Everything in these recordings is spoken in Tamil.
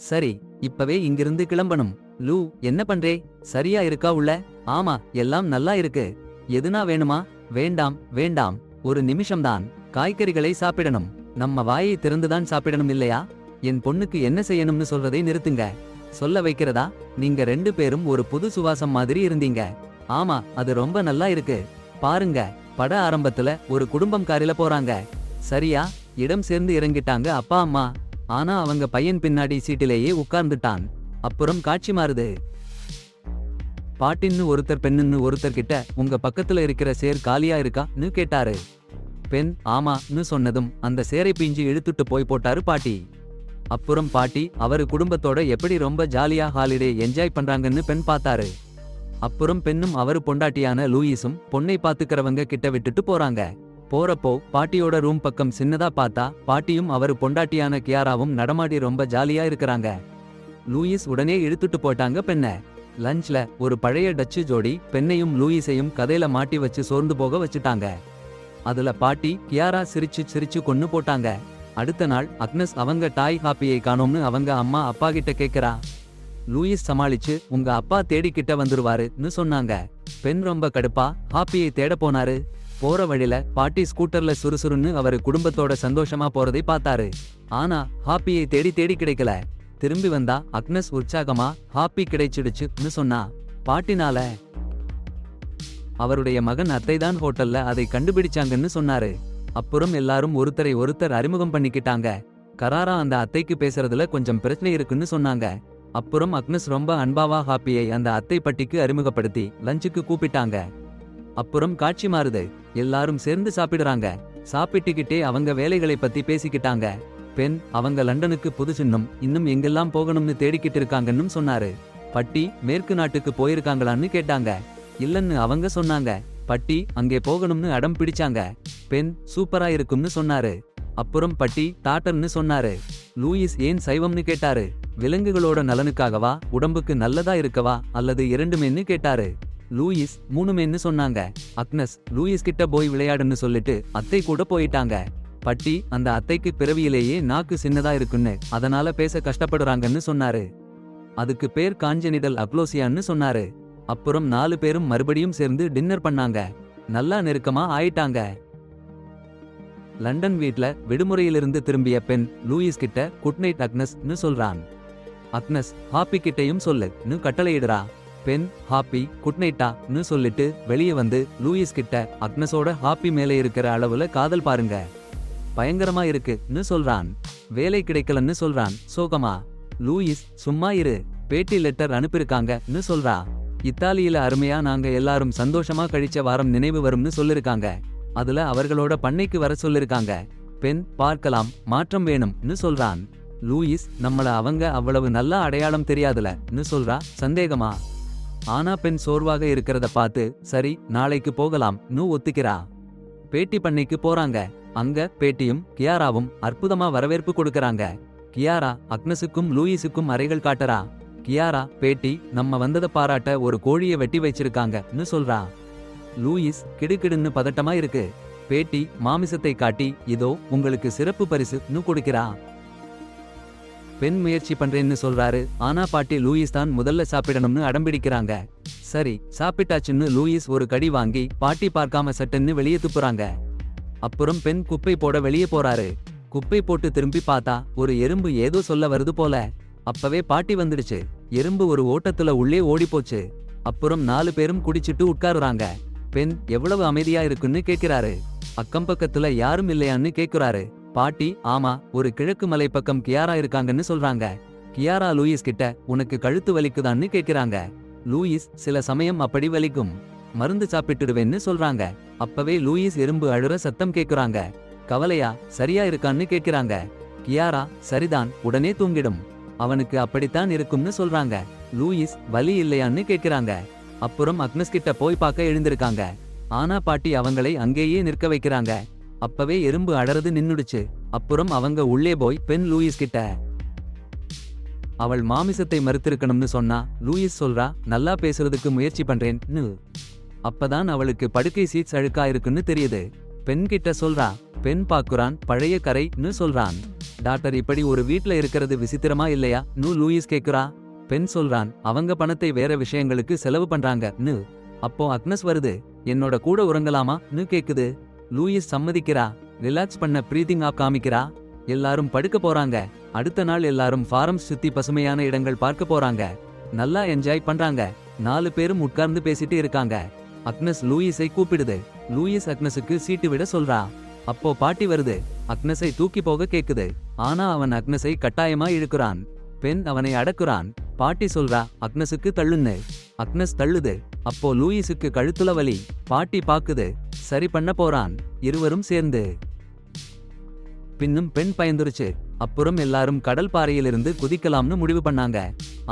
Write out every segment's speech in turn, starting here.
சரி, இப்பவே இங்கிருந்து கிளம்பணும். லூ, என்ன பண்றே? சரியா இருக்கா உள்ள? ஆமா, எல்லாம் நல்லா இருக்கு. எதுனா வேணுமா? வேண்டாம் வேண்டாம், ஒரு நிமிஷம்தான். காய்கறிகளை சாப்பிடணும். நம்ம வாயை திறந்துதான் சாப்பிடணும் இல்லையா? என் பொண்ணுக்கு என்ன செய்யணும்னு சொல்றதை நிறுத்துங்க. சொல்ல வைக்கிறதா? நீங்க 2 பேரும் ஒரு புது சுவாசம் மாதிரி இருந்தீங்க. ஆமா, அது ரொம்ப நல்லா இருக்கு. பாருங்க, பட ஆரம்பத்துல ஒரு குடும்பம் காரில போறாங்க. சரியா? இடம் சேர்ந்து இறங்கிட்டாங்க அப்பா அம்மா. ஆனா அவங்க பையன் பின்னாடி சீட்டிலேயே உட்கார்ந்துட்டான். அப்புறம் காட்சி மாறுது. பாட்டின்னு ஒருத்தர் பெண்ணுன்னு ஒருத்தர் கிட்ட உங்க பக்கத்துல இருக்கிற சேர் காலியா இருக்கான்னு கேட்டாரு. பெண் ஆமான்னு சொன்னதும் அந்த சேரை பிஞ்சு இழுத்துட்டு போய் போட்டாரு பாட்டி. அப்புறம் பாட்டி அவரு குடும்பத்தோட எப்படி ரொம்ப ஜாலியா ஹாலிடே என்ஜாய் பண்றாங்கன்னு பெண் பார்த்தாரு. அப்புறம் பெண்ணும் அவரு பொண்டாட்டியான லூயிஸும் பொண்ணை பாத்துக்கிறவங்க கிட்ட விட்டுட்டு போறாங்க. போறப்போ பாட்டியோட ரூம் பக்கம் சின்னதா பார்த்தா பாட்டியும் அவரு பொண்டாட்டியான கியாராவும் நடமாடி ரொம்ப ஜாலியா இருக்கிறாங்க. லூயிஸ் உடனே இழுத்துட்டு போட்டாங்க பெண்ண. லஞ்ச்ல ஒரு பழைய டச்சு ஜோடி பெண்ணையும் லூயிஸையும் கதையில மாட்டி வச்சு சோர்ந்து போக வச்சுட்டாங்க. அதுல பாட்டி கியாரா சிரிச்சு சிரிச்சு கொன்னு போட்டாங்க. அடுத்த நாள் அக்னஸ் அவங்க டாய் ஹாப்பியை காணோம்னு அவங்க அம்மா அப்பா கிட்ட கேக்குறா. லூயிஸ் சமாளிச்சு உங்க அப்பா தேடிக்கிட்ட வந்துருவாருன்னு சொன்னாங்க. பெண் ரொம்ப கடுப்பா ஹாப்பியை தேட போனாரு. போற வழியில பாட்டி ஸ்கூட்டர்ல சுறுசுறுன்னு அவரு குடும்பத்தோட சந்தோஷமா போறதை பார்த்தாரு. ஆனா ஹாப்பியை தேடி தேடி கிடைக்கல. திரும்பி வந்தா அக்னஸ் உற்சாகமா ஹாப்பி கிடைச்சிடுச்சுன்னு சொன்னா. பாட்டினால அவருடைய மகன் அத்தைதான் ஹோட்டல்ல அதை கண்டுபிடிச்சாங்கன்னு சொன்னாரு. அப்புறம் எல்லாரும் ஒருத்தரை ஒருத்தர் அறிமுகம் பண்ணிக்கிட்டாங்க. கராரா அந்த அத்தைக்கு பேசுறதுல கொஞ்சம் பிரச்சனை இருக்குன்னு சொன்னாங்க. அப்புறம் அக்னஸ் ரொம்ப அன்பாவா ஹாப்பியை அந்த அத்தை பட்டிக்கு அறிமுகப்படுத்தி லஞ்சுக்கு கூப்பிட்டாங்க. அப்புறம் காட்சி மாறுது. எல்லாரும் சேர்ந்து சாப்பிடுறாங்க. சாப்பிட்டுக்கிட்டே அவங்க வேலைகளை பத்தி பேசிக்கிட்டாங்க. பெண் அவங்க லண்டனுக்கு புதுசுன்னும் இன்னும் எங்கெல்லாம் போகணும்னு தேடிக்கிட்டு இருக்காங்கன்னு சொன்னாரு. பட்டி மேற்கு நாட்டுக்கு போயிருக்காங்களான்னு கேட்டாங்க. இல்லன்னு அவங்க சொன்னாங்க. பட்டி அங்கே போகணும்னு அடம் பிடிச்சாங்க. பெண் சூப்பரா இருக்கும்னு சொன்னாரு. அப்புறம் பட்டி டாட்டர்னு சொன்னாரு. லூயிஸ் ஏன் சைவம்னு கேட்டாரு. விலங்குகளோட நலனுக்காகவா, உடம்புக்கு நல்லதா இருக்கவா, அல்லது இரண்டுமேன்னு கேட்டாரு. லூயிஸ் மூணுமேன்னு சொன்னாங்க. அக்னஸ் லூயிஸ் கிட்ட போய் விளையாடுன்னு சொல்லிட்டு அத்தை கூட போயிட்டாங்க. பட்டி அந்த அத்தைக்கு பிறவியிலேயே நாக்கு சின்னதா இருக்குன்னு அதனால பேச கஷ்டப்படுறாங்கன்னு சொன்னாரு. அதுக்கு பேர் காஞ்சனிடல் அப்ளோசியான்னு சொன்னாரு. அப்புறம் 4 பேரும் மறுபடியும் சேர்ந்து டின்னர் பண்ணாங்க. நல்லா நெருக்கமா ஆயிட்டாங்க. லண்டன் வீட்ல விடுமுறையிலிருந்து திரும்பிய பெண் லூயிஸ் கிட்ட குட் நைட் அக்னஸ்னு சொல்றான். அக்னஸ் ஹாப்பி கிட்டையும் சொல்லுன்னு கட்டளையிடுறா. பெண் ஹாப்பி குட் நைட்டான்னு சொல்லிட்டு வெளியே வந்து லூயிஸ் கிட்ட அக்னஸோட ஹாப்பி மேலே இருக்கிற அளவுல காதல் பாருங்க, பயங்கரமா இருக்குன்னு சொல்றான். வேலை கிடைக்கலன்னு சொல்றான் சோகமா. லூயிஸ் சும்மா இரு, பேட்டி லெட்டர் அனுப்பியிருக்காங்கன்னு சொல்றா. இத்தாலியில அருமையா நாங்க எல்லாரும் சந்தோஷமா கழிச்ச வாரம் நினைவு வரும்னு சொல்லிருக்காங்க. அதுல அவர்களோட பண்ணைக்கு வர சொல்லிருக்காங்க. பெண் பார்க்கலாம், மாற்றம் வேணும்னு சொல்றான். லூயிஸ் நம்மள அவங்க அவ்வளவு நல்லா அடையாளம் தெரியாதுலன்னு சொல்றா சந்தேகமா. ஆனா பெண் சோர்வாக இருக்கிறத பார்த்து சரி நாளைக்கு போகலாம்னு ஒத்துக்கிறா. பேட்டி பண்ணைக்கு போறாங்க. அங்க பேட்டியும் கியாராவும் அற்புதமா வரவேற்பு கொடுக்கறாங்க. கியாரா அக்னஸுக்கும் லூயிஸுக்கும் அறைகள் காட்டறா. கியாரா பேட்டி நம்ம வந்தத பாராட்ட ஒரு கோழிய வெட்டி வச்சிருக்காங்கன்னு சொல்றா. லூயிஸ் கிடுகிடுன்னு பதட்டமா இருக்கு. பேட்டி மாமிசத்தை காட்டி இதோ உங்களுக்கு சிறப்பு பரிசுன்னு கொடுக்கிறா. பெண் முயற்சி பண்றேன்னு சொல்றாரு. ஆனா பாட்டி லூயிஸ் தான் முதல்ல சாப்பிடணும்னு அடம்பிடிக்கிறாங்க. சரி சாப்பிட்டாச்சுன்னு லூயிஸ் ஒரு கடி வாங்கி பாட்டி பார்க்காம சட்டுன்னு வெளியே துப்புறாங்க. அப்புறம் பெண் குப்பை போட வெளியே போறாரு. குப்பை போட்டு திரும்பி பார்த்தா ஒரு எறும்பு ஏதோ சொல்ல வருது போல. அப்பவே பாட்டி வந்துடுச்சு. எறும்பு ஒரு ஓட்டத்துல உள்ளே ஓடி போச்சு. அப்புறம் 4 பேரும் குடிச்சிட்டு உட்காருறாங்க. பெண் எவ்வளவு அமைதியா இருக்குன்னு கேக்குறாரு. அக்கம் பக்கத்துல யாரும் இல்லையான்னு கேக்குறாரு. பாட்டி ஆமா, ஒரு கிழக்கு மலை பக்கம் கியாரா இருக்காங்கன்னு சொல்றாங்க. கியாரா லூயிஸ் கிட்ட உனக்கு கழுத்து வலிக்குதான்னு கேக்குறாங்க. லூயிஸ் சில சமயம் அப்படி வலிக்கும், மருந்து சாப்பிட்டுடுவேன்னு சொல்றாங்க. அப்பவே லூயிஸ் எறும்பு அழுற சத்தம் கேக்குறாங்க. கவலையா, சரியா இருக்கான்னு கேக்குறாங்க. கியாரா சரிதான், உடனே தூங்கிடும், அவனுக்கு அப்படித்தான் இருக்கும்னு சொல்றாங்க. லூயிஸ் வலி இல்லையான்னு கேக்குறாங்க. அப்புறம் அக்னஸ் கிட்ட போய் பார்க்க எழுந்திருக்காங்க. ஆனா பாட்டி அவங்களை அங்கேயே நிற்க வைக்கிறாங்க. அப்பவே எறும்பு அடறது நின்னுடுச்சு. அப்புறம் அவங்க உள்ளே போய் பெண் லூயிஸ் கிட்ட அவள் மாமிசத்தை மறுத்திருக்கணும்னு சொன்னா. லூயிஸ் சொல்றா நல்லா பேசுறதுக்கு முயற்சி பண்றேன்னு. அப்பதான் அவளுக்கு படுக்கை சீட்ஸ் அழுக்கா இருக்குன்னு தெரியுது. பெண் கிட்ட சொல்றா. பெண் பாக்குறான் பழைய கரைன்னு சொல்றான். டாக்டர் இப்படி ஒரு வீட்ல இருக்கிறது விசித்திரமா இல்லையா லூயிஸ் கேக்குறா. பெண் சொல்றான், அவங்க பணத்தை வேற விஷயங்களுக்கு செலவு பண்றாங்க. அப்போ அக்னஸ் வருது. என்னோட கூட உறங்கலாமா கேக்குது. லூயிஸ் சம்மதிக்கிறா. ரிலாக்ஸ் பண்ண பிரீதிங் ஆப் காமிக்கிறா. எல்லாரும் படுக்க போறாங்க. அடுத்த நாள் எல்லாரும் ஃபாரம்ஸ் சுத்தி பசுமையான இடங்கள் பார்க்க போறாங்க. நல்லா என்ஜாய் பண்றாங்க. 4 பேரும் உட்கார்ந்து பேசிட்டு இருக்காங்க. அக்னஸ் லூயிஸை கூப்பிடுது. லூயிஸ் அக்னஸுக்கு சீட்டு விட சொல்றா. அப்போ பாட்டி வருது. அக்னஸை தூக்கி போக கேக்குது. ஆனா அவன் அக்னஸை கட்டாயமா இழுக்குறான். பெண் அவனை அடக்குறான். பாட்டி சொல்றா, அக்னஸுக்கு தள்ளுன்னு. அக்னஸ் தள்ளுது. அப்போ லூயிஸுக்கு கழுத்துல வலி. பாட்டி பாக்குது. சரி பண்ண போறான். இருவரும் சேர்ந்து. பின்னும் பெண் பயந்துருச்சு. அப்புறம் எல்லாரும் கடல் பாறையிலிருந்து குதிக்கலாம்னு முடிவு பண்ணாங்க.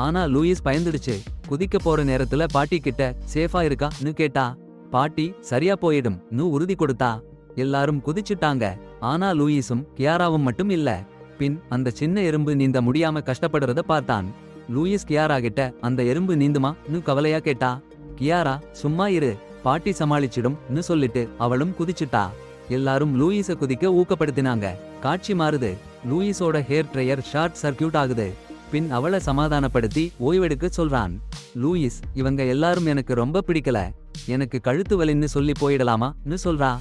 ஆனா லூயிஸ் பயந்துடுச்சு. குதிக்க போற நேரத்துல பாட்டி கிட்ட சேஃபா இருக்கான்னு கேட்டா. பாட்டி சரியா போயிடும் உறுதி கொடுத்தா. எல்லாரும் குதிச்சுட்டாங்க. ஆனா லூயிஸும் கியாராவும் மட்டும் இல்ல. பின் அந்த சின்ன எறும்பு நீந்த முடியாம கஷ்டப்படுறத பார்த்தான். லூயிஸ் கியாரா கிட்ட அந்த எறும்பு நீந்துமா கவலையா கேட்டா. கியாரா சும்மா இரு, பாட்டி சமாளிச்சிடும் சொல்லிட்டு அவளும் குதிச்சுட்டா. எல்லாரும் லூயிஸ குதிக்க ஊக்கப்படுத்தினாங்க. காட்சி மாறுது. லூயிஸோட ஹேர் ட்ரையர் ஷார்ட் சர்க்கியூட் ஆகுது. பின் அவளை சமாதானப்படுத்தி ஓய்வெடுக்க சொல்றான். லூயிஸ், இவங்க எல்லாரும் எனக்கு ரொம்ப பிடிக்கல, எனக்கு கழுத்து வலின்னு சொல்லி போயிடலாமான்னு சொல்றா.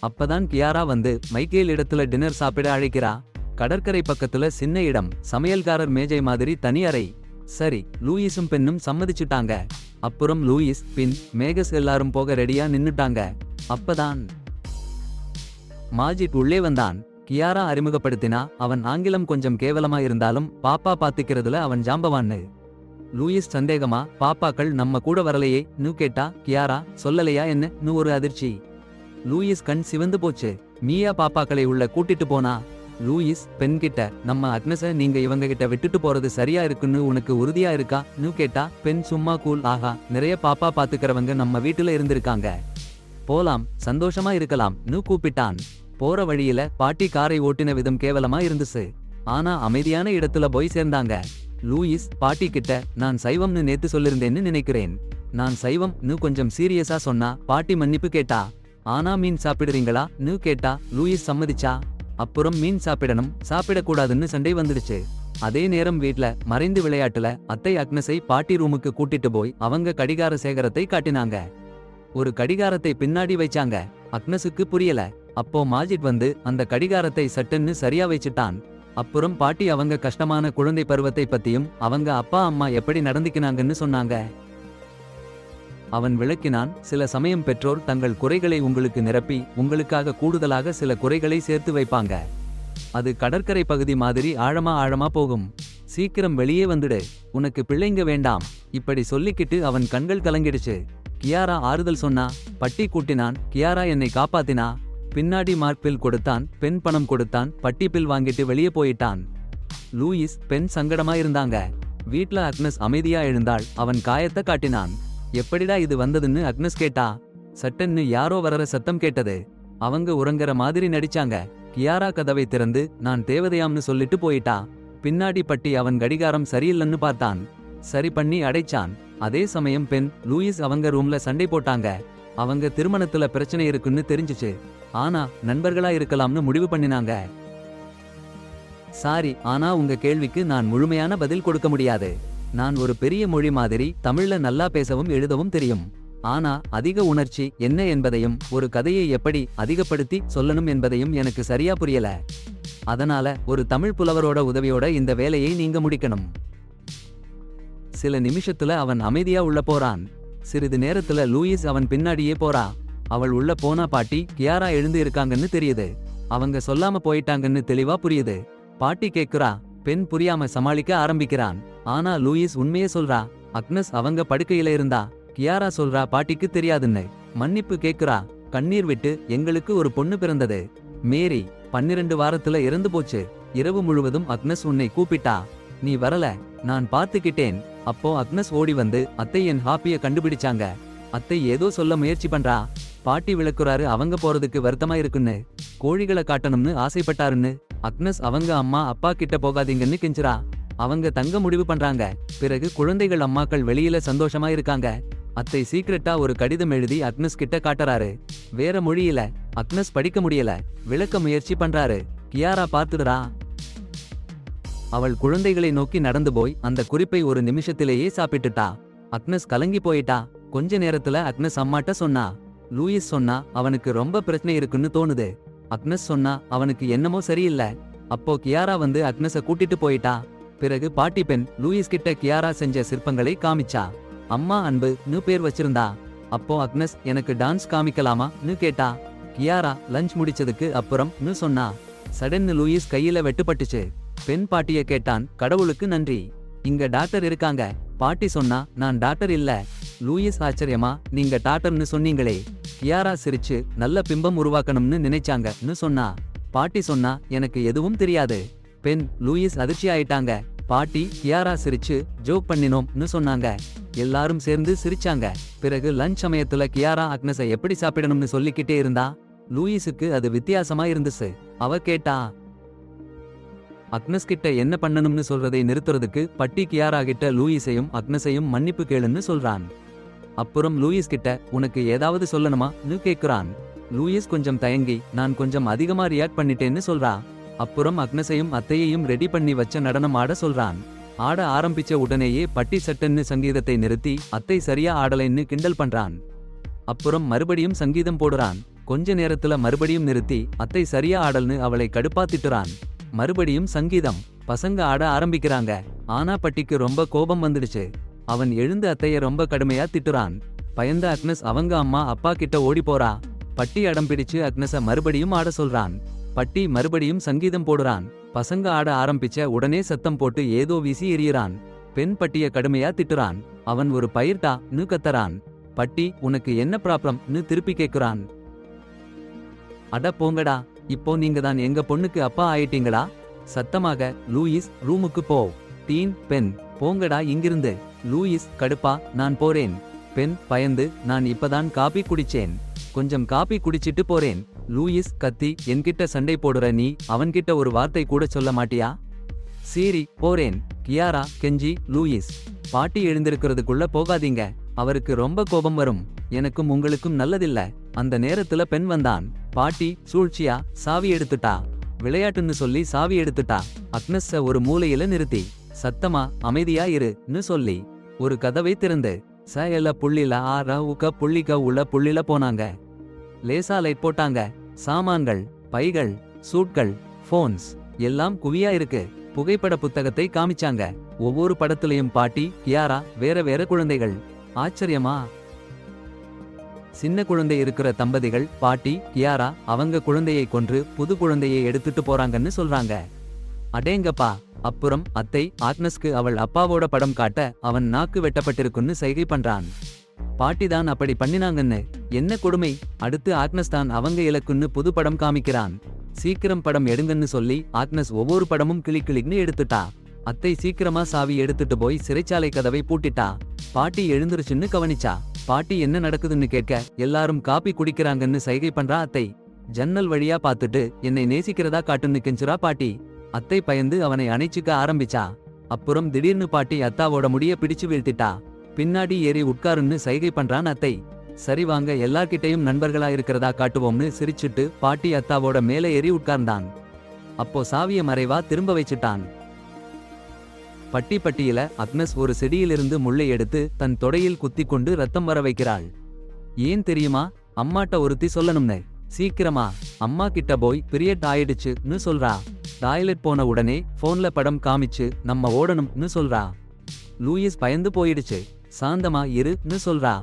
அப்பதான் கியாரா வந்து மைக்கேல் இடத்துல டின்னர் சாப்பிட அழைக்கிறா. கடற்கரை பக்கத்துல சின்ன இடம், சமையல்காரர் மேஜை மாதிரி தனி அறை. சரி, லூயிஸும் பெண்ணும் சம்மதிச்சுட்டாங்க. அப்புறம் லூயிஸ் பின் மேகஸ் எல்லாரும் போக ரெடியா நின்னுட்டாங்க. அப்பதான் மாஜித் உள்ளே வந்தான். கியாரா அறிமுகப்படுத்தினா. அவன் ஆங்கிலம் கொஞ்சம் கேவலமா இருந்தாலும் பாப்பா பாத்துக்கிறதுல அவன் ஜாம்பவான்னு. லூயிஸ் சந்தேகமா, பாப்பாக்கள் நம்ம கூட வரலையே கேட்டா. கியாரா சொல்லலையா என்ன ஒரு அதிர்ச்சி. லூயிஸ் கண் சிவந்து போச்சு. மீயா பாப்பாக்களை உள்ள கூட்டிட்டு போனா. லூயிஸ் பெண்கிட்ட, நம்ம அக்னஸ நீங்க இவங்க கிட்ட விட்டுட்டு போறது சரியா இருக்குன்னு உனக்கு உறுதியா இருக்கா கேட்டா. பெண் சும்மா கூல், ஆகா, நிறைய பாப்பா பாத்துக்கிறவங்க நம்ம வீட்டுல இருந்திருக்காங்க, போலாம், சந்தோஷமா இருக்கலாம் கூப்பிட்டான். போற வழியில பாட்டி காரை ஓட்டின விதம் கேவலமா இருந்துச்சு. ஆனா அமைதியான இடத்துல போய் சேர்ந்தாங்க. லூயிஸ் பாட்டி கிட்ட, நான் சைவம்னு நேத்து சொல்லிருந்தேன்னு நினைக்கிறேன், நான் சைவம் கொஞ்சம் சீரியஸா சொன்னா. பாட்டி மன்னிப்பு கேட்டா. ஆனா மீன் சாப்பிடுறீங்களா கேட்டா. லூயிஸ் சம்மதிச்சா. அப்புறம் மீன் சாப்பிடணும், சாப்பிடக்கூடாதுன்னு சண்டை வந்துடுச்சு. அதே நேரம் வீட்ல மறைந்து விளையாட்டுல அத்தை அக்னஸை பாட்டி ரூமுக்கு கூட்டிட்டு போய் அவங்க கடிகார சேகரத்தை காட்டினாங்க. ஒரு கடிகாரத்தை பின்னாடி வைச்சாங்க. அக்னஸுக்கு புரியல. அப்போ மாஜித் வந்து அந்த கடிகாரத்தை சட்டுன்னு சரியா வச்சுட்டான். அப்புறம் பாட்டி அவங்க கஷ்டமான குழந்தை பருவத்தை பத்தியும் அவங்க அப்பா அம்மா எப்படி நடந்துக்கினாங்கன்னு சொன்னாங்க. அவன் விளக்கினான், சில சமயம் பெற்றோர் தங்கள் குறைகளை உங்களுக்கு நிரப்பி உங்களுக்காக கூடுதலாக சில குறைகளை சேர்த்து வைப்பாங்க. அது கடற்கரை பகுதி மாதிரி ஆழமா போகும். சீக்கிரம் வெளியே வந்துடு, உனக்கு பிள்ளைங்க வேண்டாம். இப்படி சொல்லிக்கிட்டு அவன் கண்கள் கலங்கிடுச்சு. கியாரா ஆறுதல் சொன்னா. பட்டி கூட்டினான். கியாரா என்னை காப்பாத்தினா. பின்னாடி மார்பில் கொடுத்தான். பெண் பணம் கொடுத்தான். பட்டி பில் வாங்கிட்டு வெளியே போயிட்டான். லூயிஸ் பெண் சங்கடமா இருந்தாங்க. வீட்ல அக்னஸ் அமைதியா எழுந்தாள். அவன் காயத்தை காட்டினான். எப்படிடா இது வந்ததுன்னு அக்னஸ் கேட்டா. சட்டன்னு யாரோ வரற சத்தம் கேட்டது. அவங்க உறங்குற மாதிரி நடிச்சாங்க. கியாரா கதவை திறந்து நான் தேவதையாம்னு சொல்லிட்டு போயிட்டா. பின்னாடி பட்டி அவன் கடிகாரம் சரியில்லைன்னு பார்த்தான். சரி பண்ணி அடைச்சான். அதே சமயம் பெண் லூயிஸ் அவங்க ரூம்ல சண்டை போட்டாங்க. அவங்க திருமணத்துல பிரச்சனை இருக்குன்னு தெரிஞ்சுச்சு. ஆனா நண்பர்களா இருக்கலாம்னு முடிவு பண்ணினாங்க. சாரி, ஆனா உங்க கேள்விக்கு நான் முழுமையான பதில் கொடுக்க முடியாது. நான் ஒரு பெரிய மொழி மாதிரி தமிழ்ல நல்லா பேசவும் எழுதவும் தெரியும். ஆனா அதிக உணர்ச்சி என்ன என்பதையும் ஒரு கதையை எப்படி அதிகப்படுத்தி சொல்லணும் என்பதையும் எனக்கு சரியா புரியல. அதனால ஒரு தமிழ் புலவரோட உதவியோட இந்த வேலையை நீங்க முடிக்கணும். சில நிமிஷத்துல அவன் அமைதியா உள்ள போறான். சிறிது நேரத்துல லூயிஸ் அவன் பின்னாடியே போறா. அவள் உள்ள போனா பாட்டி கியாரா எழுந்து இருக்காங்கன்னு தெரியுது. அவங்க சொல்லாம போயிட்டாங்கன்னு தெளிவா புரியுது. பாட்டி கேக்குறா. பெண் புரியாம சமாளிக்க ஆரம்பிக்கிறான். ஆனா லூயிஸ் உண்மையே சொல்றா. அக்னஸ் அவங்க படுக்கையில இருந்தா. கியாரா சொல்றா பாட்டிக்கு தெரியாதுன்னு. மன்னிப்பு கேக்குறா. கண்ணீர் விட்டு, எங்களுக்கு ஒரு பொண்ணு பிறந்தது, மேரி. 12 வாரத்துல இறந்து போச்சு. இரவு முழுவதும் அக்னஸ் உன்னை கூப்பிட்டா, நீ வரல. நான் பார்த்துக்கிட்டேன். அப்போ அக்னஸ் ஓடி வந்து அத்தை என் ஹாப்பிய கண்டுபிடிச்சாங்க. அத்தை ஏதோ சொல்ல முயற்சி பண்றா. பாட்டி விளக்குறாரு அவங்க போறதுக்கு வருத்தமா இருக்குன்னு, கோழிகளை காட்டணும்னு ஆசைப்பட்டாருன்னு. அக்னஸ் அவங்க அம்மா அப்பா கிட்ட போகாதீங்கன்னு கெஞ்சுறா. அவங்க தங்க முடிவு பண்றாங்க. பிறகு குழந்தைகள் அம்மாக்கள் வெளியில சந்தோஷமா இருக்காங்க. அத்தை சீக்கிரட்டா ஒரு கடிதம் எழுதி அக்னஸ் கிட்ட காட்டுறாரு. வேற மொழியில. அக்னஸ் படிக்க முடியல. விளக்க முயற்சி பண்றாரு. கியாரா பார்த்துடுறா. அவள் குழந்தைகளை நோக்கி நடந்து போய் அந்த குறிப்பை ஒரு நிமிஷத்திலேயே சாப்பிட்டுட்டா. அக்னஸ் கலங்கி போயிட்டா. கொஞ்ச நேரத்துல அக்னஸ் அம்மாட்ட சொன்னா. லூயிஸ் சொன்னா அவனுக்கு ரொம்ப பிரச்சனை இருக்குன்னு தோணுது. அக்னஸ் சொன்னா அவனுக்கு என்னமோ சரியில்ல. அப்போ கியாரா வந்து அக்னஸ கூட்டிட்டு போயிட்டா. பிறகு பாட்டி பெண் லூயிஸ் கிட்ட கியாரா செஞ்ச சிற்பங்களை காமிச்சா. அம்மா அன்புன்னு பேர் வச்சிருந்தா. அப்போ அக்னஸ் எனக்கு டான்ஸ் காமிக்கலாமான்னு கேட்டா. கியாரா லஞ்ச் முடிச்சதுக்கு அப்புறம்னு சொன்னா. சடன்னு லூயிஸ் கையில வெட்டுப்பட்டுச்சு. பெண் பாட்டிய கேட்டான். கடவுளுக்கு நன்றி, இங்க டாக்டர் இருக்காங்க. பாட்டி சொன்னா நான் டாக்டர் இல்ல. லூயிஸ் ஆச்சரியமா நீங்க டாக்டர்னு சொன்னீங்களே. கியாரா சிரிச்சு நல்ல பிம்பம் உருவாக்கணும்னு நினைச்சாங்கன்னு சொன்னா. பாட்டி சொன்னா எனக்கு எதுவும் தெரியாது. பெண் லூயிஸ் அதிர்ச்சி ஆயிட்டாங்க. பாட்டி கியாரா சிரிச்சு ஜோக் பண்ணினோம்னு சொன்னாங்க. எல்லாரும் சேர்ந்து சிரிச்சாங்க. பிறகு லஞ்ச் சமயத்துல கியாரா அக்னஸை எப்படி சாப்பிடணும்னு சொல்லிக்கிட்டே இருந்தா. லூயிஸுக்கு அது வித்தியாசமா இருந்துச்சு. அவ கேட்டா அக்னஸ் கிட்ட என்ன பண்ணணும்னு சொல்றதை நிறுத்துறதுக்கு பட்டி கியாரா கிட்ட லூயிஸையும் அக்னஸையும் மன்னிப்பு கேளுன்னு சொல்றான். அப்புறம் லூயிஸ் கிட்ட உனக்கு ஏதாவது சொல்லணுமான்னு கேக்குறான். லூயிஸ் கொஞ்சம் தயங்கி நான் கொஞ்சம் அதிகமா ரியாக்ட் பண்ணிட்டேன்னு சொல்றா. அப்புறம் அக்னஸையும் அத்தையையும் ரெடி பண்ணி வச்ச நடனம் ஆட சொல்றான். ஆட ஆரம்பிச்ச உடனேயே பட்டி சட்டன்னு சங்கீதத்தை நிறுத்தி அத்தை சரியா ஆடலைன்னு கிண்டல் பண்றான். அப்புறம் மறுபடியும் சங்கீதம் போடுறான். கொஞ்ச நேரத்துல மறுபடியும் நிறுத்தி அத்தை சரியா ஆடல்னு அவளை கடுப்பா திட்டுறான். மறுபடியும் சங்கீதம். பசங்க ஆட ஆரம்பிக்கிறாங்க. ஆனா பட்டிக்கு ரொம்ப கோபம் வந்துடுச்சு. அவன் எழுந்து அத்தைய ரொம்ப கடுமையா திட்டுறான். பயந்த அக்னஸ் அவங்க அம்மா அப்பா கிட்ட ஓடி போறா. பட்டி அடம் பிடிச்சு அக்னஸ மறுபடியும் ஆட சொல்றான். பட்டி மறுபடியும் சங்கீதம் போடுறான். பசங்க ஆட ஆரம்பிச்ச உடனே சத்தம் போட்டு ஏதோ வீசி எறியறான். பெண் பட்டிய கடுமையா திட்டுறான். அவன் ஒரு பயிர்டான்னு கத்தறான். பட்டி உனக்கு என்ன ப்ராப்ளம்னு திருப்பி கேக்குறான். அட போங்கடா, இப்போ நீங்க தான் எங்க பொண்ணுக்கு அப்பா ஆயிட்டீங்களா? சத்தமாக லூயிஸ் ரூமுக்கு போ. டீன் பெண் போங்கடா இங்கிருந்து. லூயிஸ் கடுப்பா நான் போறேன். பெண் பயந்து நான் இப்பதான் காபி குடிச்சேன், கொஞ்சம் காபி குடிச்சிட்டு போறேன். லூயிஸ் கத்தி என்கிட்ட சண்டை போடுற நீ அவன்கிட்ட ஒரு வார்த்தை கூட சொல்ல மாட்டியா? சீரி போறேன். கியாரா கெஞ்சி. லூயிஸ் பாட்டி எழுந்திருக்கிறதுக்குள்ள போகாதீங்க, அவருக்கு ரொம்ப கோபம் வரும். எனக்கும் உங்களுக்கும் நல்லதில்ல. அந்த நேரத்துல பெண் வந்தான். பாட்டி சூழ்ச்சியா சாவி எடுத்துட்டா. விளையாட்டுன்னு சொல்லி சாவி எடுத்துட்டா. அக்னஸ ஒரு மூலையில நிறுத்தி சத்தமா அமைதியா இருன்னு சொல்லி ஒரு கதவை திறந்து ச புள்ளில ஆ உக்க புள்ளிக்க உள்ள புள்ளில போனாங்க. லேசா லைட் போட்டாங்க. சாமான்கள், பைகள், சூட்கள், போன்ஸ் எல்லாம் குவியா இருக்கு. புகைப்பட புத்தகத்தை காமிச்சாங்க. ஒவ்வொரு படத்துலயும் பாட்டி கியாரா வேற வேற குழந்தைகள். ஆச்சரியமா? சின்ன குழந்தை இருக்கிற தம்பதிகள் பாட்டி கியாரா அவங்க குழந்தையை கொன்று புது குழந்தையை எடுத்துட்டு போறாங்கன்னு சொல்றாங்க. அடேங்கப்பா. அப்புறம் அத்தை ஆக்னஸ்க்கு அவள் அப்பாவோட படம் காட்ட அவன் நாக்கு வெட்டப்பட்டிருக்குன்னு சைகை பண்றான். பாட்டி தான் அப்படி பண்ணினாங்கன்னு. என்ன கொடுமை. அடுத்து ஆக்னஸ் தான் அவங்க இலக்குன்னு புது படம் காமிக்கிறான். சீக்கிரம் படம் எடுங்கன்னு சொல்லி ஆக்னஸ் ஒவ்வொரு படமும் கிளிக்கிளிக்னு எடுத்துட்டா. அத்தை சீக்கிரமா சாவி எடுத்துட்டு போய் சிறைச்சாலை கதவை பூட்டிட்டா. பாட்டி எழுந்துருச்சுன்னு கவனிச்சா. பாட்டி என்ன நடக்குதுன்னு கேட்க எல்லாரும் காப்பி குடிக்கிறாங்கன்னு சைகை பண்றா அத்தை. ஜன்னல் வழியா பார்த்துட்டு என்னை நேசிக்கிறதா காட்டுன்னு கெஞ்சுறா பாட்டி. அத்தை பயந்து அவனை அணைச்சிக்க ஆரம்பிச்சா. அப்புறம் திடீர்னு பாட்டி அத்தாவோட முடிய பிடிச்சு வீழ்த்திட்டா. பின்னாடி ஏறி உட்காருன்னு சைகை பண்றான் அத்தை. சரி வாங்க எல்லார்கிட்டையும் நண்பர்களா இருக்கிறதா காட்டுவோம்னு சிரிச்சுட்டு பாட்டி அத்தாவோட மேலே ஏறி உட்கார்ந்தான். அப்போ சாவிய மறைவா திரும்ப வச்சுட்டான். பட்டியில அக்னஸ் ஒரு செடியிலிருந்து முள்ளை எடுத்து தன் தொடையில் குத்தி கொண்டு ரத்தம் வர வைக்கிறாள். ஏன் தெரியுமா? அம்மாட்ட ஒருத்தி சொல்லணும்னு. சீக்கிரமா அம்மா கிட்ட போய் பீரியட் ஆயிடுச்சுன்னு சொல்றா. டாய்லெட் போன உடனே போன்ல படம் காமிச்சு நம்ம ஓடணும்னு சொல்றா. லூயிஸ் பயந்து போயிடுச்சு. சாந்தமா இருன்னு சொல்றா.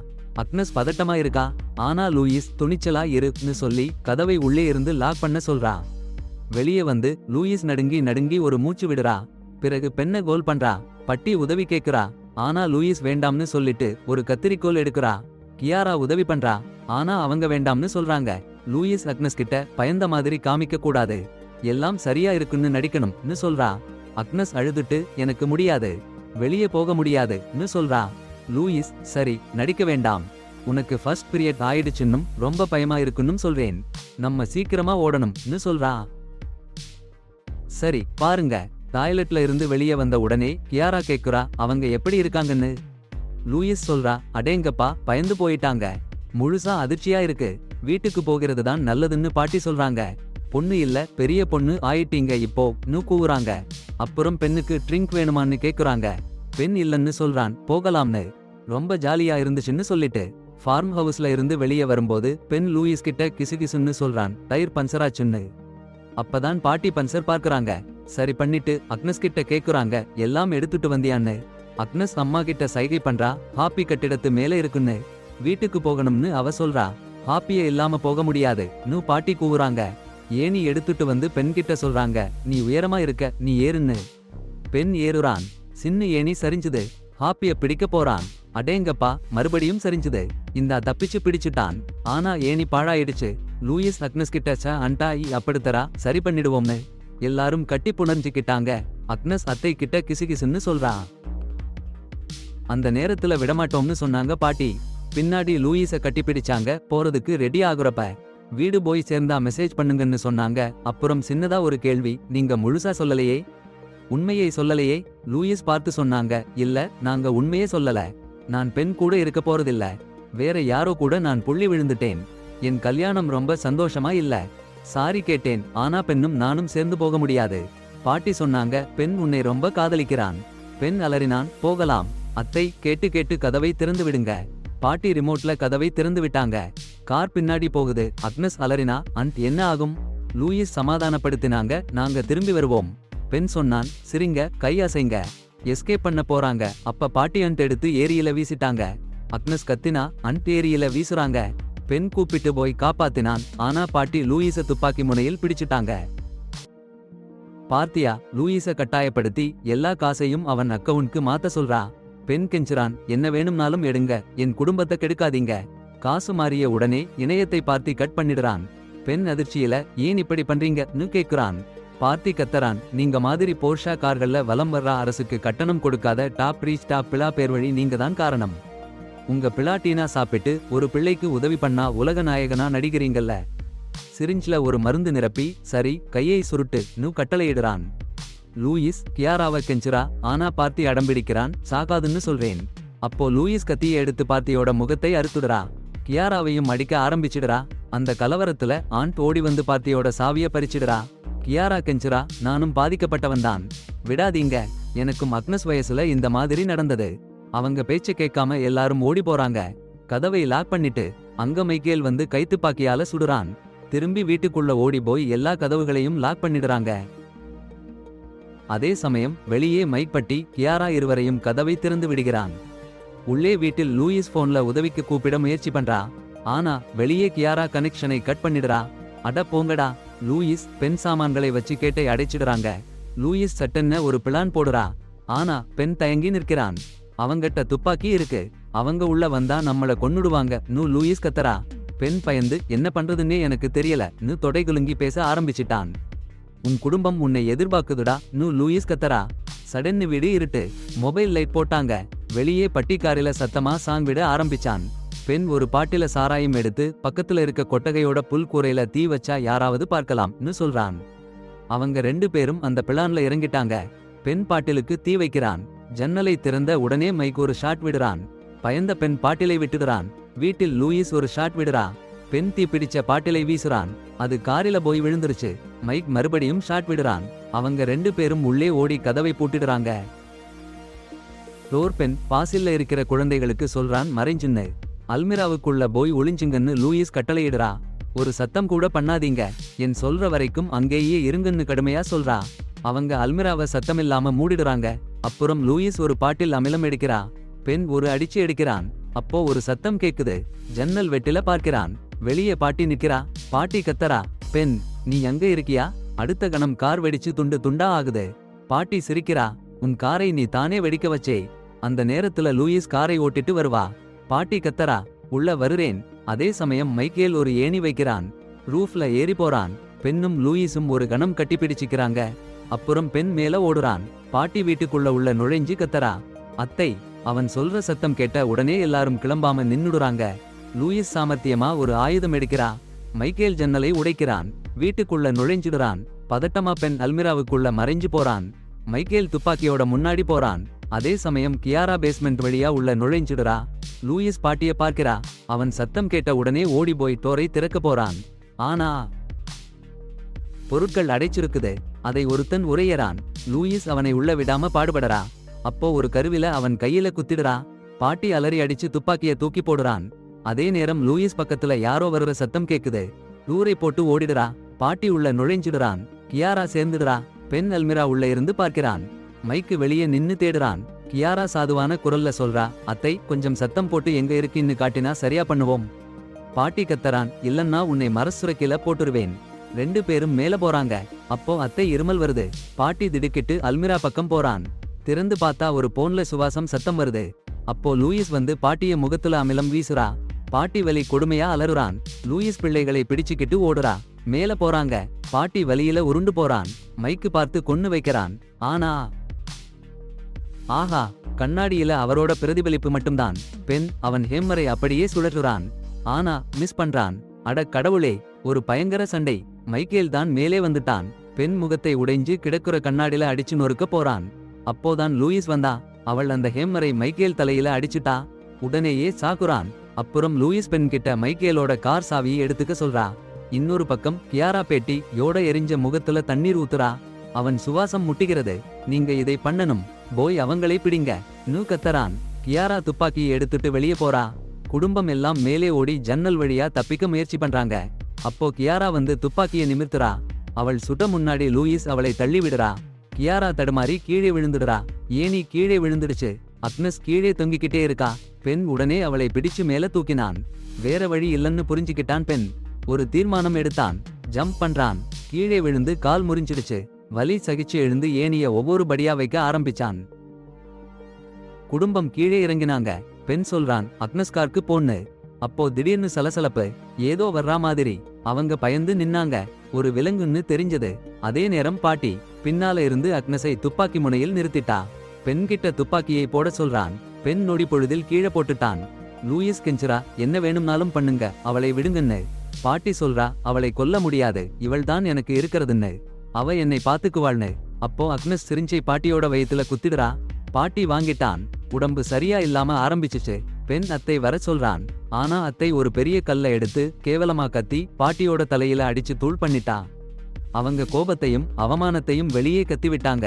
அக்னஸ் பதட்டமா இருக்கா. ஆனா லூயிஸ் துணிச்சலா இருன்னு சொல்லி கதவை உள்ளே இருந்து லாக் பண்ண சொல்றா. வெளியே வந்து லூயிஸ் நடுங்கி நடுங்கி ஒரு மூச்சு விடுறா. பிறகு பெண்ண கோல் பண்றா. பட்டி உதவி கேக்குறா. ஆனா லூயிஸ் வேண்டாம்னு சொல்லிட்டு ஒரு கத்திரிக்கோல் எடுக்கிறா. கியாரா உதவி பண்றா. ஆனா அவங்க வேண்டாம்னு சொல்றாங்க. லூயிஸ் அக்னஸ் கிட்ட பயந்த மாதிரி காமிக்க கூடாது, எல்லாம் சரியா இருக்குன்னு நடிக்கணும்னு சொல்றா. அக்னஸ் அழுதுட்டு எனக்கு முடியாது, வெளியே போக முடியாதுன்னு சொல்றா. லூயிஸ் சரி நடிக்க வேண்டாம், உனக்கு ஃபர்ஸ்ட் பீரியட் ஆயிடுச்சுன்னும் ரொம்ப பயமா இருக்குன்னும் சொல்றேன், நம்ம சீக்கிரமா ஓடணும்னு சொல்றா. சரி பாருங்க. டாய்லெட்ல இருந்து வெளியே வந்த உடனே கியாரா கேக்குறா அவங்க எப்படி இருக்காங்கன்னு. லூயிஸ் சொல்றா அடேங்கப்பா பயந்து போயிட்டாங்க, முழுசா அதிர்ச்சியா இருக்கு, வீட்டுக்கு போகிறது தான் நல்லதுன்னு பாட்டி சொல்றாங்க. பொண்ணு இல்ல பெரிய பொண்ணு ஆயிட்டீங்க இப்போ நு கூவுறாங்க. அப்புறம் பெண்ணுக்கு ட்ரிங்க் வேணுமான்னு கேக்குறாங்க. பெண் இல்லன்னு சொல்றான் போகலாம்னு. ரொம்ப ஜாலியா இருந்துச்சுன்னு சொல்லிட்டு ஃபார்ம் ஹவுஸ்ல இருந்து வெளியே வரும்போது பெண் லூயிஸ் கிட்ட கிசுகிசுன்னு சொல்றான் டயர் பஞ்சராச்சுன்னு. அப்பதான் பாட்டி பஞ்சர் பார்க்கறாங்க. சரி பண்ணிட்டு அக்னஸ் கிட்ட கேக்குறாங்க எல்லாம் எடுத்துட்டு வந்தியான்னு. அக்னஸ் அம்மா கிட்ட சைகை பண்றா ஹாப்பி கட்டிடத்து மேல இருக்குன்னு. வீட்டுக்கு போகணும்னு அவ சொல்றா. ஹாப்பிய இல்லாம போக முடியாது நு பாட்டி கூவுறாங்க. ஏணி எடுத்துட்டு வந்து பெண் கிட்ட சொல்றாங்க நீ உயரமா இருக்க நீ ஏறுன்னு. பெண் ஏறுறான். சின்ன ஏணி சரிஞ்சுது. ஹாப்பிய பிடிக்க போறான். அடேங்கப்பா மறுபடியும் சரிஞ்சுது. இந்த தப்பிச்சு பிடிச்சிட்டான். ஆனா ஏணி பாழாயிடுச்சு. லூயிஸ் அக்னஸ் கிட்ட அண்டாயி அப்படித்தரா சரி பண்ணிடுவோம்னு. எல்லாரும் கட்டி புணர்ஞ்சுக்கிட்டாங்க. அக்னஸ் அத்தை கிட்ட கிசுகிசுன்னு சொல்றா. அந்த நேரத்துல விடமாட்டோம்னு சொன்னாங்க பாட்டி. பின்னாடி லூயிஸ கட்டிப்பிடிச்சாங்க. போறதுக்கு ரெடி ஆகுறப்ப வீடு போய் சேர்ந்தா மெசேஜ் பண்ணுங்கன்னு சொன்னாங்க. அப்புறம் சின்னதா ஒரு கேள்வி நீங்க முழுசா சொல்லலையே உண்மையை சொல்லலையே. லூயிஸ் பார்த்து சொன்னாங்க இல்ல நாங்க உண்மையே சொல்லல. நான் பெண் கூட இருக்க போறதில்ல. வேற யாரோ கூட நான் புள்ளி விழுந்துட்டேன். என் கல்யாணம் ரொம்ப சந்தோஷமா இல்ல. சாரி கேட்டேன் ஆனா பெண்ணும் நானும் சேர்ந்து போக முடியாது. பாட்டி சொன்னாங்க பெண் உன்னை ரொம்ப காதலிக்கிறான். பெண் அலறினான் போகலாம். அத்தை கேட்டு கேட்டு கதவை திறந்து விடுங்க. பாட்டி ரிமோட்ல கதவை திறந்து விட்டாங்க. கார் பின்னாடி போகுது. அக்னஸ் அலறினா என்ன ஆகும். லூயிஸ் சமாதானப்படுத்தினாங்க நாங்க திரும்பி வருவோம். பெண் சொன்னான் சிரிங்க கை அசைங்க. எஸ்கேப் பண்ண போறாங்க. அப்ப பாட்டி எடுத்து ஏரியில வீசிட்டாங்க. அக்னஸ் கத்தினா ஏரியில வீசுறாங்க. பெண் கூப்பிட்டு போய் காப்பாத்தினான். ஆனா பாட்டி லூயிஸ துப்பாக்கி முனையில் பிடிச்சிட்டாங்க. பார்த்தியா லூயிஸ கட்டாயப்படுத்தி எல்லா காசையும் அவன் அக்கவுண்ட்க்கு மாத்த சொல்றா. பெண் கெஞ்சுறான் என்ன வேணும்னாலும் எடுங்க என் குடும்பத்தை கெடுக்காதீங்க. காசு மாறிய உடனே இணையத்தை பார்த்தி கட் பண்ணிடுறான். பெண் அதிர்ச்சியில ஏன் இப்படி பண்றீங்கன்னு கேக்குறான். பார்த்தி கத்தரான் நீங்க மாதிரி போர்ஷா கார்கள்ல வலம் வர்ற அரசுக்கு கட்டணம் கொடுக்காத டாப் ரீச் டாப் பிளா பேர் வழி நீங்க தான் காரணம். உங்க பிளாட்டினா சாப்பிட்டு ஒரு பிள்ளைக்கு உதவி பண்ணா உலக நாயகனா நடிக்கிறீங்கல்ல. சிரிஞ்சில ஒரு மருந்து நிரப்பி சரி கையை சுருட்டு கட்டளையிடுறான். லூயிஸ் கியாராவை கெஞ்சுரா. ஆனா பார்த்தி அடம்பிடிக்கிறான் சாகாதுன்னு சொல்றேன். அப்போ லூயிஸ் கத்தியை எடுத்து பார்த்தியோட முகத்தை அறுத்துடுறா. கியாராவையும் அடிக்க ஆரம்பிச்சிடுறா. அந்த கலவரத்துல ஓடி வந்து பார்த்தியோட சாவிய பறிச்சிடுறா. கியாரா கெஞ்சுரா நானும் பாதிக்கப்பட்டவன்தான். விடாதீங்க எனக்கும் அக்னஸ் வயசுல இந்த மாதிரி நடந்தது. அவங்க பேச்ச கேட்காம எல்லாரும் ஓடி போறாங்க. கதவை லாக் பண்ணிட்டு அங்க மைக்கேல் வந்து கைத்துப்பாக்கியால சுடுறான். திரும்பி வீட்டுக்குள்ள ஓடி போய் எல்லா கதவுகளையும் லாக் பண்ணிடுறாங்க. அதே சமயம் வெளியே மைக் பட்டி கியாரா இருவரையும் கதவை திறந்து விடுகிறான். உள்ளே வீட்டில் லூயிஸ் போன்ல உதவிக்கு கூப்பிட முயற்சி பண்றா. ஆனா வெளியே கியாரா கனெக்ஷனை கட் பண்ணிடுறா. அட போங்கடா. லூயிஸ் பெண் சாமான்களை வச்சு கேட்டை அடைச்சிடுறாங்க. லூயிஸ் சட்டன்னு ஒரு பிளான் போடுறா. ஆனா பெண் தயங்கி நிற்கிறான். அவங்கிட்ட துப்பாக்கி இருக்கு. அவங்க உள்ள வந்தா நம்மள கொன்னுடுவாங்க லூயிஸ் கத்தரா. பெண் பயந்து என்ன பண்றதுன்னே எனக்கு தெரியல தொடை குலுங்கி பேச ஆரம்பிச்சிட்டான். உன் குடும்பம் உன்னை எதிர்பார்க்குதுடா லூயிஸ் கத்தரா. சடன்னு வீடு இருட்டு. மொபைல் லைட் போட்டாங்க. வெளியே பட்டிக்காரில சத்தமா சாங் விட ஆரம்பிச்சான். பெண் ஒரு பாட்டில சாராயம் எடுத்து பக்கத்துல இருக்க கொட்டகையோட புல் கூரையில தீ வச்சா யாராவது பார்க்கலாம்னு சொல்றான். அவங்க 2 பேரும் அந்த பிளான்ல இறங்கிட்டாங்க. பெண் பாட்டிலுக்கு தீ வைக்கிறான். ஜன்னலை திறந்த உடனே மைக் ஒரு ஷாட் விடுறான். பயந்த பெண் பாட்டிலை விட்டுடுறான். வீட்டில் லூயிஸ் ஒரு ஷாட் விடுறா. பெண் தீ பிடிச்ச பாட்டிலை வீசுறான். அது காரில போய் விழுந்துருச்சு. மைக் மறுபடியும் ஷாட் விடுறான். அவங்க 2 பேரும் உள்ளே ஓடி கதவை பூட்டிடுறாங்க. டோர் பெண் பாசில்ல இருக்கிற குழந்தைகளுக்கு சொல்றான் மறைஞ்சுன்னு. அல்மிராவுக்குள்ள போய் ஒளிஞ்சுங்கன்னு லூயிஸ் கட்டளையிடுறா. ஒரு சத்தம் கூட பண்ணாதீங்க. என் சொல்ற வரைக்கும் அங்கேயே இருங்கன்னு கடுமையா சொல்றா. அவங்க அல்மிராவை சத்தமில்லாம மூடிடுறாங்க. அப்புறம் லூயிஸ் ஒரு பாட்டில் அமிலம் எடுக்கிறா. பெண் ஒரு அடிச்சு எடுக்கிறான். அப்போ ஒரு சத்தம் கேக்குது. ஜன்னல் வெட்டில பார்க்கிறான். வெளியே பாட்டி நிக்கிறா. பாட்டி கத்தரா பெண் நீ எங்க இருக்கியா. அடுத்த கணம் கார் வெடிச்சு துண்டு துண்டா ஆகுது. பாட்டி சிரிக்கிறா. உன் காரை நீ தானே வெடிக்க வச்சே. அந்த நேரத்துல லூயிஸ் காரை ஓட்டிட்டு வருவா. பாட்டி கத்தரா உள்ள வருறேன். அதே சமயம் மைக்கேல் ஒரு ஏணி வைக்கிறான். ரூஃப்ல ஏறி போறான். பெண்ணும் லூயிஸும் ஒரு கணம் கட்டிப்பிடிச்சிக்கிறாங்க. அப்புறம் பெண் மேல ஓடுறான். பாட்டி வீட்டுக்குள்ள உள்ள நுழைஞ்சு கத்தரா அத்தை. அவன் சொல்ற சத்தம் கேட்ட உடனே எல்லாரும் கிளம்பாம நின்னுடுறாங்க. லூயிஸ் சாமர்த்தியமா ஒரு ஆயுதம் எடுக்கிறா. மைக்கேல் ஜன்னலை உடைக்கிறான். வீட்டுக்குள்ள நுழைஞ்சிடுறான். பதட்டமா பெண் அல்மிராவுக்குள்ள மறைஞ்சு போறான். மைக்கேல் துப்பாக்கியோட முன்னாடி போறான். அதே சமயம் கியாரா பேஸ்மெண்ட் வழியா உள்ள நுழைஞ்சிடுறா. லூயிஸ் பாட்டிய பார்க்கிறா. அவன் சத்தம் கேட்ட உடனே ஓடி போய் டோரை திறக்க போறான். ஆனா பொருட்கள் அடைச்சிருக்குது. அதை ஒருத்தன் உரையறான். லூயிஸ் அவனை உள்ள விடாம பாடுபடறா. அப்போ ஒரு கருவில அவன் கையில குத்திடுறா. பாட்டி அலறி அடிச்சு துப்பாக்கிய தூக்கி போடுறான். அதே நேரம் லூயிஸ் பக்கத்துல யாரோ வருற சத்தம் கேக்குது. டூரை போட்டு ஓடிடுறா. பாட்டி உள்ள நுழைஞ்சிடுறான். கியாரா சேர்ந்துடுறா. பெண் அல்மிரா உள்ள இருந்து பார்க்கிறான். மைக்கு வெளியே நின்னு தேடுறான். கியாரா சாதுவான குரல்ல சொல்றா, அத்தை கொஞ்சம் சத்தம் போட்டு எங்க இருக்குன்னு காட்டினா சரியா பண்ணுவோம். பாட்டி கத்தறான், இல்லன்னா உன்னை மரசுரக்கில போட்டுருவேன். 2 பேரும் மேல போறாங்க. அப்போ அத்தை இருமல் வருது. பாட்டி திடுக்கிட்டு அல்மிரா பக்கம் போறான். திறந்து பார்த்தா ஒரு போன்ல சுவாசம் சத்தம் வருது. அப்போ லூயிஸ் வந்து பாட்டிய முகத்துல அமிலம் வீசுறா. பாட்டி வலி கொடுமையா அலறுறான். லூயிஸ் பிள்ளைகளை பிடிச்சுக்கிட்டு ஓடுறா. மேல போறாங்க. பாட்டி வலியில உருண்டு போறான். மைக்கு பார்த்து கொன்னு வைக்கிறான். ஆனா ஆஹா, கண்ணாடியில அவரோட பிரதிபலிப்பு மட்டும்தான். பெண் அவன் ஹேம்மரை அப்படியே சுழற்றுறான். ஆனா மிஸ் பண்றான். அட கடவுளே, ஒரு பயங்கர சண்டை. மைக்கேல் தான் மேலே வந்துட்டான். பெண் முகத்தை உடைஞ்சு கிடக்குற கண்ணாடில அடிச்சு நொறுக்க போறான். அப்போதான் லூயிஸ் வந்தா. அவள் அந்த ஹேம்மரை மைக்கேல் தலையில அடிச்சுட்டா. உடனேயே சாக்குறான். அப்புறம் லூயிஸ் பெண் கிட்ட மைக்கேலோட கார் சாவியை எடுத்துக்க சொல்றா. இன்னொரு பக்கம் கியாரா பேட்டி யோட எரிஞ்ச முகத்துல தண்ணீர் ஊத்துறா. அவன் சுவாசம் முட்டிகிறது. நீங்க இதை பண்ணணும், போய் அவங்களை பிடிங்க நூ கத்தறான். கியாரா துப்பாக்கியை எடுத்துட்டு வெளியே போறா. குடும்பம் எல்லாம் மேலே ஓடி ஜன்னல் வழியா தப்பிக்க முயற்சி பண்றாங்க. அப்போ கியாரா வந்து துப்பாக்கியை நிமிர்த்துறா. அவள் சுட்ட முன்னாடி லூயிஸ் அவளை தள்ளி விடுறா. கியாரா தடுமாறி கீழே விழுந்துடுறா. ஏனி கீழே விழுந்துடுச்சு. அக்னஸ் கீழே தொங்கிக்கிட்டே இருக்கா. பெண் உடனே அவளை பிடிச்சு மேல தூக்கினான். வேற வழி இல்லன்னு புரிஞ்சுக்கிட்டான் பெண். ஒரு தீர்மானம் எடுத்தான். ஜம்ப் பண்றான். கீழே விழுந்து கால் முறிஞ்சிடுச்சு. வலி சகிச்சு எழுந்து ஏனிய ஒவ்வொரு படியா வைக்க ஆரம்பிச்சான். குடும்பம் கீழே இறங்கினாங்க. பெண் சொல்றான், அக்னஸ்கார்க்கு பொண்ணு. அப்போ திடீர்னு சலசலப்பு. ஏதோ வர்றா மாதிரி. அவங்க பயந்து நின்னாங்க. ஒரு விலங்குன்னு தெரிஞ்சது. அதே நேரம் பாட்டி பின்னால இருந்து அக்னஸை துப்பாக்கி முனையில் நிறுத்திட்டா. பெண் கிட்ட துப்பாக்கியை போட சொல்றான். பெண் நொடி பொழுதில் கீழே போட்டுட்டான். லூயிஸ் கெஞ்சுரா, என்ன வேணும்னாலும் பண்ணுங்க, அவளை விடுங்கன்னு. பாட்டி சொல்றா, அவளை கொல்ல முடியாது, இவள்தான் எனக்கு இருக்கிறதுன்னு. அவ என்னை பாத்துக்குவாள்னு. அப்போ அக்னஸ் சிரிஞ்சை பாட்டியோட வயித்துல குத்திடுறா. பாட்டி வாங்கிட்டான். உடம்பு சரியா இல்லாம ஆரம்பிச்சுச்சு. பெண் அத்தை வர சொல்றான். ஆனா அத்தை ஒரு பெரிய கல்ல எடுத்து கேவலமா கத்தி பாட்டியோட தலையில அடிச்சு தூள் பண்ணிட்டா. அவங்க கோபத்தையும் அவமானத்தையும் வெளியே கத்தி விட்டாங்க.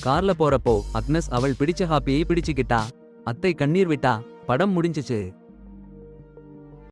கார்ல போறப்போ அக்னஸ் அவள் பிடிச்ச ஹாப்பியை பிடிச்சுக்கிட்டா. அத்தை கண்ணீர் விட்டா. படம் முடிஞ்சுச்சு.